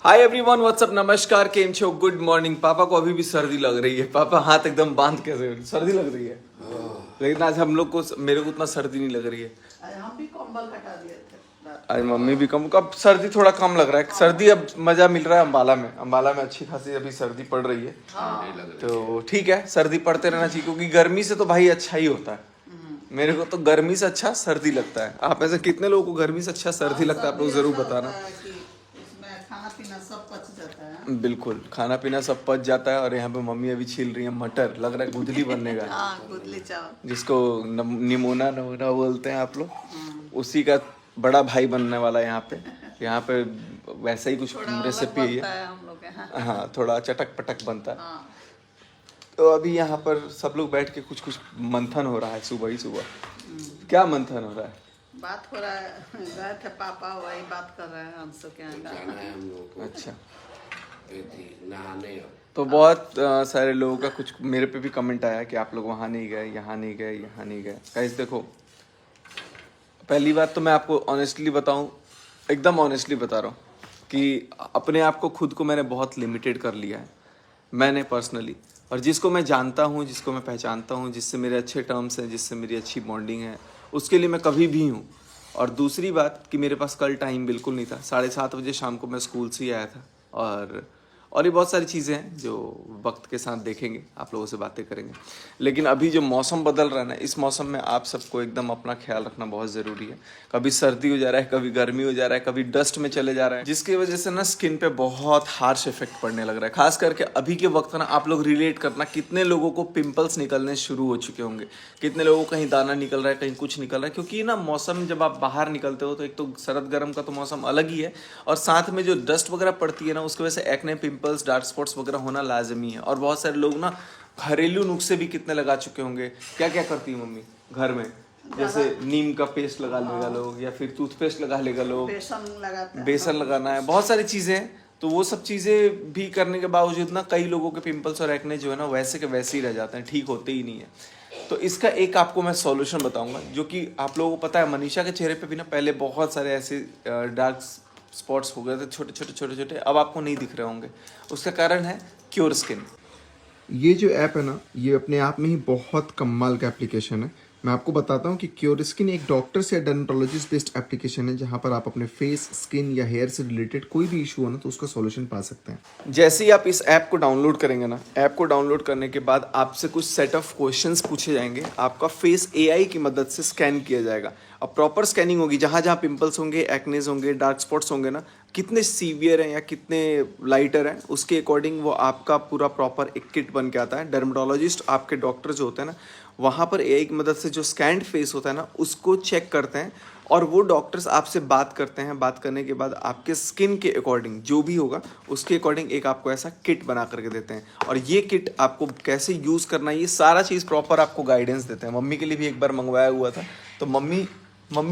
Hi everyone, WhatsApp, नमस्कार, केम छो, good morning. पापा को अभी भी सर्दी लग रही है। पापा हाथ एकदम बांध कैसे, सर्दी लग रही है। लेकिन आज हम लोग को, मेरे को उतना सर्दी नहीं लग रही है। हम भी कंबल हटा दिए थे। आज मम्मी भी कम, अब सर्दी थोड़ा कम लग रहा है। सर्दी अब मजा मिल रहा है अम्बाला में अच्छी खासी अभी सर्दी पड़ रही है। तो ठीक है, सर्दी पड़ते रहना चाहिए क्योंकि गर्मी से तो भाई अच्छा ही होता है। मेरे को तो गर्मी से अच्छा सर्दी लगता है। आप ऐसे कितने लोगों को गर्मी से अच्छा सर्दी लगता है, आप लोग जरूर बताना। खाना पीना सब पच जाता है। बिल्कुल, खाना पीना सब पच जाता है। और यहाँ पे मम्मी अभी छील रही है मटर, लग रहा है गुदली बनने का। गुदली चावल, जिसको निमोना नमोना बोलते हैं आप लोग, उसी का बड़ा भाई बनने वाला है यहाँ पे वैसा ही कुछ रेसिपी है। हम लोग के यहाँ। हाँ, थोड़ा चटक पटक बनता है। तो अभी यहाँ पर सब लोग बैठ के कुछ कुछ मंथन हो रहा है सुबह ही सुबह। क्या मंथन हो रहा है? बात हो रहा है, गए थे पापा, वही बात कर रहे हैं हमसे क्या जाना है हम लोग को। अच्छा, नहाने। तो बहुत सारे लोगों का कुछ मेरे पे भी कमेंट आया कि आप लोग वहाँ नहीं गए, यहाँ नहीं गए, यहाँ नहीं गए। गाइस देखो, पहली बात तो मैं आपको ऑनेस्टली बताऊं, एकदम ऑनेस्टली बता रहा हूँ कि अपने आप को, खुद को मैंने बहुत लिमिटेड कर लिया है, मैंने पर्सनली। और जिसको मैं जानता हूँ, जिसको मैं पहचानता हूँ, जिससे मेरे अच्छे टर्म्स हैं, जिससे मेरी अच्छी बॉन्डिंग है, उसके लिए मैं कभी भी हूँ। और दूसरी बात कि मेरे पास कल टाइम बिल्कुल नहीं था। 7:30 बजे शाम को मैं स्कूल से ही आया था। और ये बहुत सारी चीज़ें हैं जो वक्त के साथ देखेंगे, आप लोगों से बातें करेंगे। लेकिन अभी जो मौसम बदल रहा है ना, इस मौसम में आप सबको एकदम अपना ख्याल रखना बहुत ज़रूरी है। कभी सर्दी हो जा रहा है, कभी गर्मी हो जा रहा है, कभी डस्ट में चले जा रहा है, जिसकी वजह से ना स्किन पे बहुत हार्श इफेक्ट पड़ने लग रहा है। खास करके अभी के वक्त ना, आप लोग रिलेट करना, कितने लोगों को पिंपल्स निकलने शुरू हो चुके होंगे, कितने लोगों को कहीं दाना निकल रहा है, कहीं कुछ निकल रहा है। क्योंकि ना मौसम, जब आप बाहर निकलते हो तो एक तो सर्द गर्म का तो मौसम अलग ही है, और साथ में जो डस्ट वगैरह पड़ती है ना, उसकी वजह से एक्ने, पिंपल्स, डार्क स्पॉट्स वगैरह होना लाजमी है। और बहुत सारे लोग ना घरेलू नुस्खे भी कितने लगा चुके होंगे। क्या क्या करती है मम्मी घर में? जैसे नीम का पेस्ट लगा लेगा लोग, या फिर टूथपेस्ट लगा लेगा लोग, बेसन लगाना है, बहुत सारी चीज़ें हैं। तो वो सब चीज़ें भी करने के बावजूद ना, कई लोगों के पिंपल्स और एक्ने जो है ना, वैसे के वैसे ही रह जाते हैं, ठीक होते ही नहीं है। तो इसका एक आपको मैं सॉल्यूशन बताऊंगा, जो कि आप लोगों को पता है, मनीषा के चेहरे पे भी ना पहले बहुत सारे ऐसे डार्क स्पॉट्स हो गए थे, छोटे छोटे छोटे छोटे, अब आपको नहीं दिख रहे होंगे। उसका कारण है क्योर स्किन। ये जो ऐप है ना, ये अपने आप में ही बहुत कमाल का एप्लीकेशन है। मैं आपको बताता हूँ कि क्योर स्किन एक डॉक्टर से डर्मेटोलॉजिस्ट बेस्ड एप्लीकेशन है, जहाँ पर आप अपने फेस, स्किन या हेयर से रिलेटेड कोई भी इशू हो ना, तो उसका सॉल्यूशन पा सकते हैं। जैसे ही आप इस ऐप को डाउनलोड करेंगे ना, ऐप को डाउनलोड करने के बाद आपसे कुछ सेट ऑफ क्वेश्चंस पूछे जाएंगे। आपका फेस एआई की मदद से स्कैन किया जाएगा। अब प्रॉपर स्कैनिंग होगी, जहाँ जहाँ पिंपल्स होंगे, एक्नेज होंगे, डार्क स्पॉट्स होंगे ना, कितने सीवियर हैं या कितने लाइटर हैं, उसके अकॉर्डिंग वो आपका पूरा प्रॉपर एक किट बन के आता है। डर्मेटोलॉजिस्ट, आपके डॉक्टर जो होते हैं ना, वहाँ पर एआई की मदद से जो स्कैन्ड फेस होता है ना, उसको चेक करते हैं। और वो डॉक्टर्स आपसे बात करते हैं। बात करने के बाद आपके स्किन के अकॉर्डिंग जो भी होगा, उसके अकॉर्डिंग एक आपको ऐसा किट बना करके देते हैं। और ये किट आपको कैसे यूज़ करना है, ये सारा चीज़ प्रॉपर आपको गाइडेंस देते हैं। मम्मी के लिए भी एक बार मंगवाया हुआ था, तो मम्मी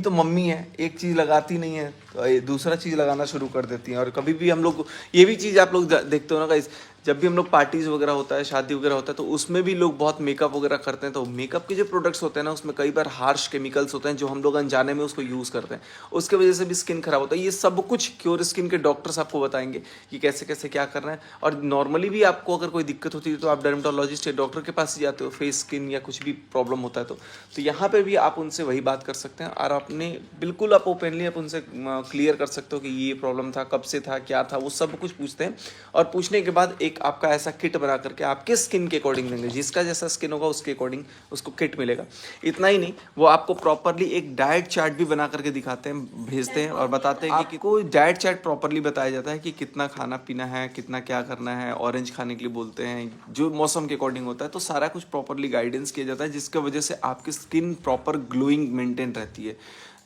तो मम्मी है, एक चीज़ लगाती नहीं है तो दूसरा चीज़ लगाना शुरू कर देती हैं। और कभी भी हम लोग, ये भी चीज़ आप लोग देखते हो ना गाइस, जब भी हम लोग पार्टीज़ वगैरह होता है, शादी वगैरह होता है, तो उसमें भी लोग बहुत मेकअप वगैरह करते हैं। तो मेकअप के जो प्रोडक्ट्स होते हैं ना, उसमें कई बार हार्श केमिकल्स होते हैं, जो हम लोग अनजाने में उसको यूज़ करते हैं, उसके वजह से भी स्किन खराब होता है। ये सब कुछ क्योर स्किन के डॉक्टर्स आपको बताएंगे कि कैसे कैसे क्या करना है। और नॉर्मली भी आपको अगर कोई दिक्कत होती है तो आप डर्मेटोलॉजिस्ट या डॉक्टर के पास ही जाते हो, फेस, स्किन या कुछ भी प्रॉब्लम होता है तो यहाँ पर भी आप उनसे वही बात कर सकते हैं। और अपने बिल्कुल आप ओपनली आप उनसे क्लियर कर सकते हो कि ये प्रॉब्लम था, कब से था, क्या था, वो सब कुछ पूछते हैं। और पूछने के बाद एक आपका ऐसा किट बना करके आपके स्किन के अकॉर्डिंग देंगे। जिसका जैसा स्किन होगा उसके अकॉर्डिंग उसको किट मिलेगा। इतना ही नहीं, वो आपको प्रॉपरली एक डाइट चार्ट भी बना करके दिखाते हैं, भेजते हैं और बताते हैं कि कोई डाइट चार्ट प्रॉपरली बताया जाता है कि कितना खाना पीना है, कितना क्या करना है। ऑरेंज खाने के लिए बोलते हैं, जो मौसम के अकॉर्डिंग होता है। तो सारा कुछ प्रॉपरली गाइडेंस किया जाता है, जिसकी वजह से आपकी स्किन प्रॉपर ग्लोइंग मेंटेन रहती है।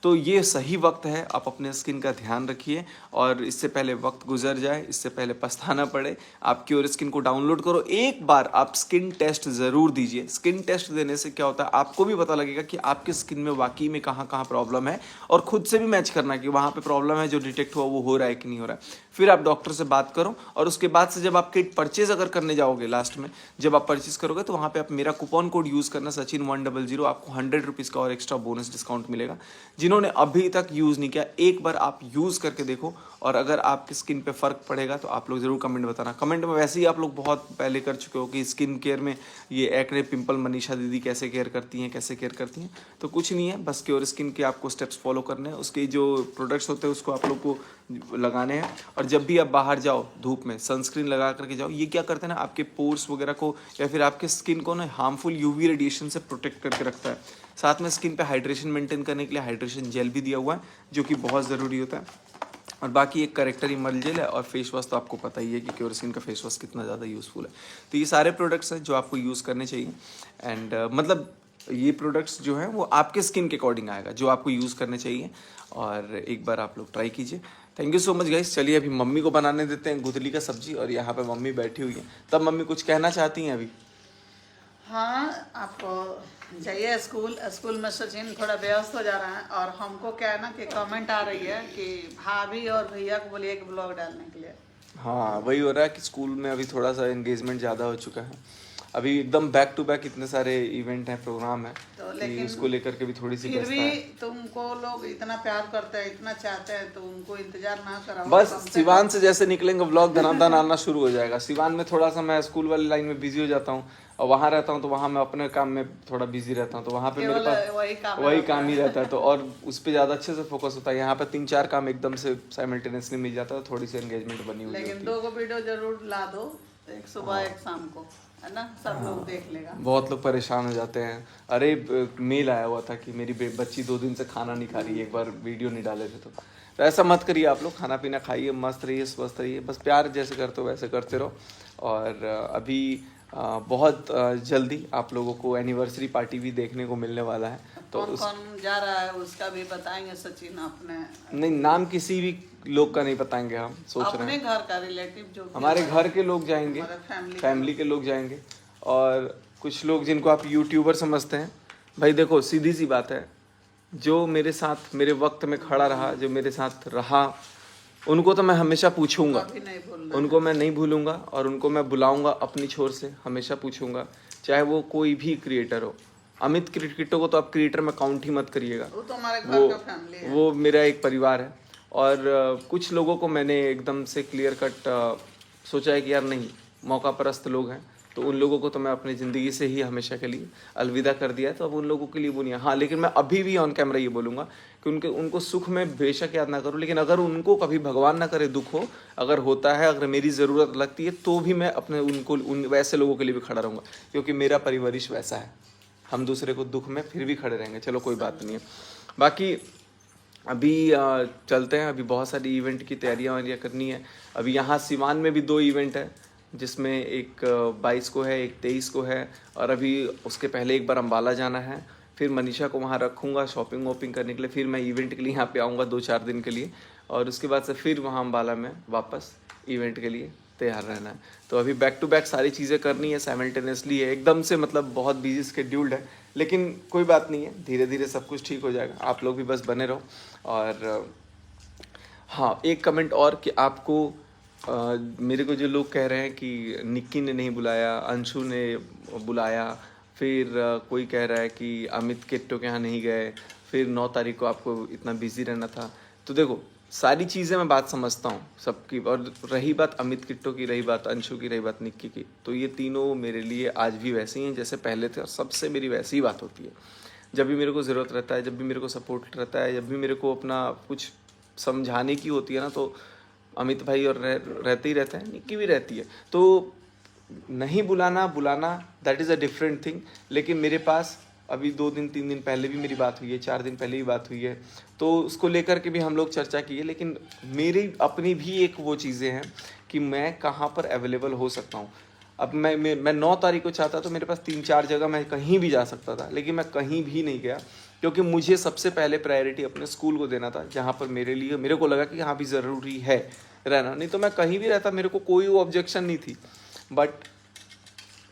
तो ये सही वक्त है, आप अपने स्किन का ध्यान रखिए। और इससे पहले वक्त गुजर जाए, इससे पहले पछताना पड़े, आप क्योर स्किन को डाउनलोड करो। एक बार आप स्किन टेस्ट ज़रूर दीजिए। स्किन टेस्ट देने से क्या होता है, आपको भी पता लगेगा कि आपकी स्किन में वाकई में कहाँ कहाँ प्रॉब्लम है। और खुद से भी मैच करना कि वहाँ पे प्रॉब्लम है, जो डिटेक्ट हुआ वो हो रहा है कि नहीं हो रहा है। फिर आप डॉक्टर से बात करो। और उसके बाद से जब आप किट परचेज अगर करने जाओगे, लास्ट में जब आप परचेज करोगे, तो वहाँ पे आप मेरा कूपन कोड यूज़ करना, Sachin100, आपको 100 रुपीज़ का और एक्स्ट्रा बोनस डिस्काउंट मिलेगा। जिन्होंने अभी तक यूज़ नहीं किया, एक बार आप यूज़ करके देखो, और अगर आपकी स्किन पे फ़र्क पड़ेगा तो आप लोग ज़रूर कमेंट बताना। कमेंट में वैसे ही आप लोग बहुत पहले कर चुके हो कि स्किन केयर में ये एक्ने पिंपल मनीषा दीदी कैसे केयर करती हैं, कैसे केयर करती हैं। तो कुछ नहीं है, बस क्योर स्किन के आपको स्टेप्स फॉलो करने हैं, उसके जो प्रोडक्ट्स होते हैं उसको आप लोग को लगाने हैं। और जब भी आप बाहर जाओ धूप में सनस्क्रीन लगा करके जाओ। ये क्या करते हैं ना, आपके पोर्स वगैरह को या फिर आपके स्किन को ना हार्मफुल यूवी रेडिएशन से प्रोटेक्ट करके रखता है। साथ में स्किन पे हाइड्रेशन मेंटेन करने के लिए हाइड्रेशन जेल भी दिया हुआ है, जो कि बहुत ज़रूरी होता है। और बाकी एक करेक्टर इमल जेल है, और फेस वॉश तो आपको पता ही है कि क्योर स्किन का फेस वॉश कितना ज़्यादा यूज़फुल है। तो ये सारे प्रोडक्ट्स हैं जो आपको यूज़ करने चाहिए। एंड मतलब ये प्रोडक्ट्स जो हैं वो आपके स्किन के अकॉर्डिंग आएगा, जो आपको यूज़ करने चाहिए, और एक बार आप लोग ट्राई कीजिए। Thank you so much guys. चलिए अभी मम्मी को बनाने देते हैं गुदली का सब्जी, और यहाँ पे मम्मी बैठी हुई है। तब मम्मी कुछ कहना चाहती हैं अभी? हाँ, आपको जाइए स्कूल में सचिन थोड़ा व्यस्त हो जा रहा है, और हमको क्या है ना कि कमेंट आ रही है कि भाभी और भैया को बोलिए एक ब्लॉग डालने के लिए। हाँ, वही हो रहा है कि स्कूल में अभी थोड़ा सा एंगेजमेंट ज़्यादा हो चुका है। अभी एकदम बैक टू बैक इतने सारे इवेंट हैं, प्रोग्राम है, तो कि लेकिन उसको लेकर के भी थोड़ी सी फिर व्यस्तता भी है। तुमको लोग इतना प्यार करते हैं, इतना चाहते हैं, तो उनको इंतजार ना कराओ। बस कम से सिवान से जैसे निकलेंगे व्लॉग धनाधन आना शुरू हो जाएगा। सिवान में थोड़ा सा मैं स्कूल वाली लाइन में बिजी हो जाता हूँ, और वहाँ रहता हूँ तो वहाँ मैं अपने काम में थोड़ा बिजी रहता हूँ, तो वहाँ पे मेरे केवल पास वही काम ही रहता है, तो और उस पर ज़्यादा अच्छे से फोकस होता है। यहाँ पे 3-4 काम एकदम से साइमल्टेनियसली मिल जाता है, थोड़ी सी एंगेजमेंट बनी हुई लेकिन होती है। 2 को वीडियो जरूर ला दो, एक सुबह एक शाम को, है ना, सब लोग देख लेगा। बहुत लोग परेशान हो जाते हैं। अरे मेल आया हुआ था कि मेरी बच्ची 2 दिन से खाना नहीं खा रही है, एक बार वीडियो नहीं डाले थे। तो ऐसा मत करिए, आप लोग खाना पीना खाइए, मस्त रहिए, स्वस्थ रहिए, बस प्यार जैसे करते हो वैसे करते रहो। और अभी बहुत जल्दी आप लोगों को एनिवर्सरी पार्टी भी देखने को मिलने वाला है। तो कौन कौन जा रहा है उसका भी बताएंगे सचिन अपने। नहीं, नाम किसी भी लोग का नहीं बताएंगे, हम सोच रहे अपने हैं घर का रिलेटिव जो भी हमारे होगा, घर के लोग जाएंगे, हमारे फैमिली के लोग जाएंगे, और कुछ लोग जिनको आप यूट्यूबर समझते हैं। भाई देखो, सीधी सी बात है, जो मेरे साथ मेरे वक्त में खड़ा रहा, जो मेरे साथ रहा, उनको तो मैं हमेशा पूछूंगा, कभी नहीं भूलना। उनको मैं नहीं भूलूंगा, और उनको मैं बुलाऊंगा अपनी छोर से, हमेशा पूछूंगा, चाहे वो कोई भी क्रिएटर हो। अमित क्रिकेटो को तो आप क्रिएटर में काउंट ही मत करिएगा, वो तो हमारे घर का फैमिली है। वो मेरा एक परिवार है। और कुछ लोगों को मैंने एकदम से क्लियर कट सोचा है कि यार नहीं, मौका परस्त लोग हैं, तो उन लोगों को तो मैं अपनी ज़िंदगी से ही हमेशा के लिए अलविदा कर दिया है, तो अब उन लोगों के लिए वो नहीं है। हाँ, लेकिन मैं अभी भी ऑन कैमरा ये बोलूँगा कि उनको सुख में बेशक याद ना करूँ, लेकिन अगर उनको कभी भगवान ना करे दुख हो, अगर होता है, अगर मेरी ज़रूरत लगती है, तो भी मैं अपने उन वैसे लोगों के लिए भी खड़ा रहूँगा, क्योंकि मेरा परिवरिश वैसा है। हम दूसरे को दुख में फिर भी खड़े रहेंगे। चलो कोई बात नहीं है। बाकी अभी चलते हैं, अभी बहुत सारी इवेंट की तैयारियां करनी है। अभी यहाँ सिवान में भी 2 इवेंट है, जिसमें एक 22 को है, एक 23 को है, और अभी उसके पहले एक बार अम्बाला जाना है। फिर मनीषा को वहाँ रखूँगा शॉपिंग वॉपिंग करने के लिए, फिर मैं इवेंट के लिए यहाँ पे आऊँगा 2-4 दिन के लिए, और उसके बाद से फिर वहाँ अम्बाला में वापस इवेंट के लिए तैयार रहना है। तो अभी बैक टू बैक सारी चीज़ें करनी है, साइमल्टेनियसली है, एकदम से मतलब बहुत बिजी स्केड्यूल्ड है, लेकिन कोई बात नहीं है, धीरे धीरे सब कुछ ठीक हो जाएगा। आप लोग भी बस बने रहो। और हाँ, एक कमेंट और कि आपको मेरे को जो लोग कह रहे हैं कि निक्की ने नहीं बुलाया, अंशु ने बुलाया, फिर कोई कह रहा है कि अमित किट्टो के यहाँ नहीं गए, फिर 9 तारीख को आपको इतना बिजी रहना था। तो देखो, सारी चीज़ें मैं बात समझता हूँ सबकी, और रही बात अमित किट्टो की, रही बात अंशु की, रही बात निक्की की, तो ये तीनों मेरे लिए आज भी वैसे ही हैं जैसे पहले थे, और सबसे मेरी वैसी ही बात होती है। जब भी मेरे को ज़रूरत रहता है, जब भी मेरे को सपोर्ट रहता है, जब भी मेरे को अपना कुछ समझाने की होती है ना, तो अमित भाई और रहते ही रहते हैं, निक्की भी रहती है। तो नहीं बुलाना that is a different thing, लेकिन मेरे पास अभी 2 दिन 3 दिन पहले भी मेरी बात हुई है, 4 दिन पहले भी बात हुई है, तो उसको लेकर के भी हम लोग चर्चा की है। लेकिन मेरी अपनी भी एक वो चीज़ें हैं कि मैं कहाँ पर अवेलेबल हो सकता हूँ। अब मैं 9 तारीख को चाहता तो मेरे पास 3-4 जगह मैं कहीं भी जा सकता था, लेकिन मैं कहीं भी नहीं गया, क्योंकि मुझे सबसे पहले प्रायोरिटी अपने स्कूल को देना था, जहाँ पर मेरे को लगा कि यहाँ भी ज़रूरी है रहना। नहीं तो मैं कहीं भी रहता, मेरे को कोई वो ऑब्जेक्शन नहीं थी। बट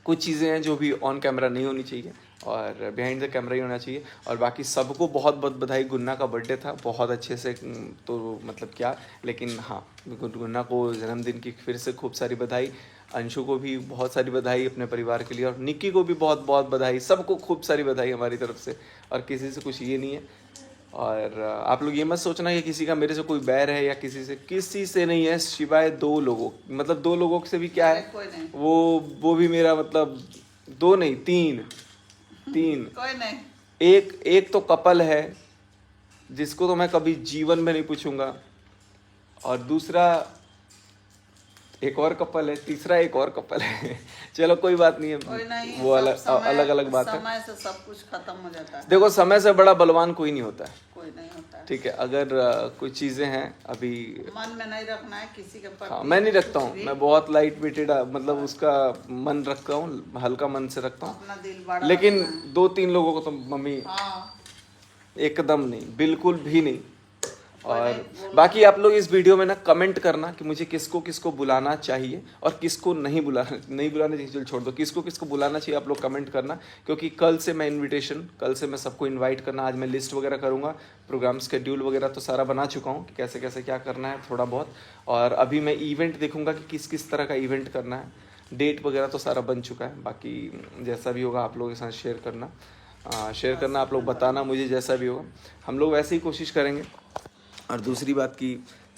कुछ चीज़ें हैं जो भी ऑन कैमरा नहीं होनी चाहिए, और बिहाइंड द कैमरा ही होना चाहिए। और बाकी सबको बहुत बहुत बधाई। गुन्ना का बर्थडे था, बहुत अच्छे से, तो मतलब क्या, लेकिन हाँ, गुन्ना को जन्मदिन की फिर से खूब सारी बधाई। अंशु को भी बहुत सारी बधाई अपने परिवार के लिए, और निक्की को भी बहुत बहुत बधाई। सबको खूब सारी बधाई हमारी तरफ से, और किसी से कुछ ये नहीं है। और आप लोग ये मत सोचना कि किसी का मेरे से कोई बैर है या किसी से नहीं है, सिवाय 2 लोगों, मतलब 2 लोगों से भी क्या है, कोई नहीं, वो भी मेरा मतलब 2 नहीं 3 कोई नहीं। एक तो कपल है जिसको तो मैं कभी जीवन में नहीं पूछूंगा, और दूसरा एक और कपल है, तीसरा एक और कपल है। चलो कोई बात नहीं कोई है, नहीं, वो सब अलग अलग बात है। समय से सब कुछ खत्म हो जाता है। देखो समय से बड़ा बलवान कोई नहीं होता है, कोई नहीं होता है। ठीक है। अगर कुछ चीजें हैं अभी मन में नहीं रखना है किसी के प्रति। हाँ, मैं नहीं रखता कुछ हूँ, भी। मैं बहुत लाइट वेटेड मतलब उसका मन रखता हूँ, हल्का मन से रखता हूँ। अपना दिल बड़ा लेकिन रखना है। 2-3 लोगों को तो मम्मी हाँ, एकदम नहीं, बिल्कुल भी नहीं। और नहीं, बाकी आप लोग इस वीडियो में ना कमेंट करना कि मुझे किसको किसको बुलाना चाहिए और किसको नहीं बुलाना चाहिए, चल छोड़ दो, किसको किसको बुलाना चाहिए आप लोग कमेंट करना। क्योंकि कल से मैं सबको इनवाइट करना, आज मैं लिस्ट वगैरह करूँगा, प्रोग्राम स्केड्यूल वगैरह तो सारा बना चुका हूँ कि कैसे कैसे क्या करना है थोड़ा बहुत। और अभी मैं इवेंट देखूँगा कि किस किस तरह का इवेंट करना है, डेट वगैरह तो सारा बन चुका है। बाकी जैसा भी होगा आप लोगों के साथ शेयर करना, आप लोग बताना मुझे जैसा भी होगा, हम लोग वैसे ही कोशिश करेंगे। और दूसरी बात की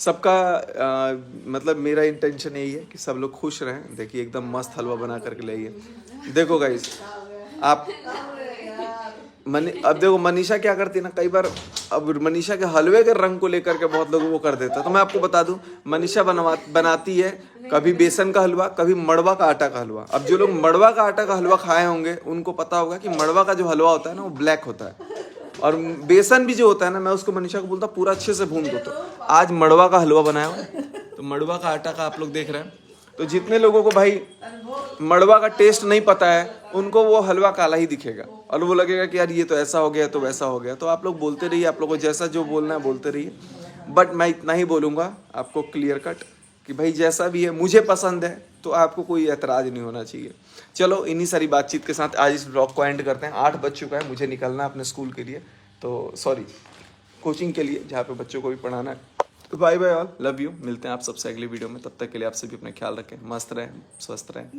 सबका मतलब मेरा इंटेंशन यही है कि सब लोग खुश रहें। देखिए एकदम मस्त हलवा बना करके लाइए। देखो गाइस आप अब देखो मनीषा क्या करती है ना, कई बार अब मनीषा के हलवे के रंग को लेकर के बहुत लोग वो कर देता है। तो मैं आपको बता दूं, मनीषा बनाती है कभी बेसन का हलवा, कभी मड़वा का आटा का हलवा। अब जो लोग मड़वा का आटा का हलवा खाए होंगे उनको पता होगा कि मड़वा का जो हलवा होता है ना वो ब्लैक होता है, और बेसन भी जो होता है ना, मैं उसको मनीषा को बोलता पूरा अच्छे से भून दो। तो आज मड़वा का हलवा बनाया हुआ है, तो मड़वा का आटा का आप लोग देख रहे हैं। तो जितने लोगों को भाई मड़वा का टेस्ट नहीं पता है उनको वो हलवा काला ही दिखेगा, और वो लगेगा कि यार ये तो ऐसा हो गया तो वैसा हो गया। तो आप लोग बोलते रहिए, आप लोगों को जैसा जो बोलना है बोलते रहिए, बट मैं इतना ही बोलूँगा आपको क्लियर कट कि भाई जैसा भी है मुझे पसंद है, तो आपको कोई एतराज़ नहीं होना चाहिए। चलो इन्हीं सारी बातचीत के साथ आज इस ब्लॉग को एंड करते हैं। 8 बज चुका है, मुझे निकलना है अपने स्कूल के लिए, तो सॉरी कोचिंग के लिए जहाँ पे बच्चों को भी पढ़ाना है। तो bye bye all, love you. मिलते हैं आप सबसे अगली वीडियो में, तब तक के लिए आप सभी अपना ख्याल रखें, मस्त रहें, स्वस्थ रहें।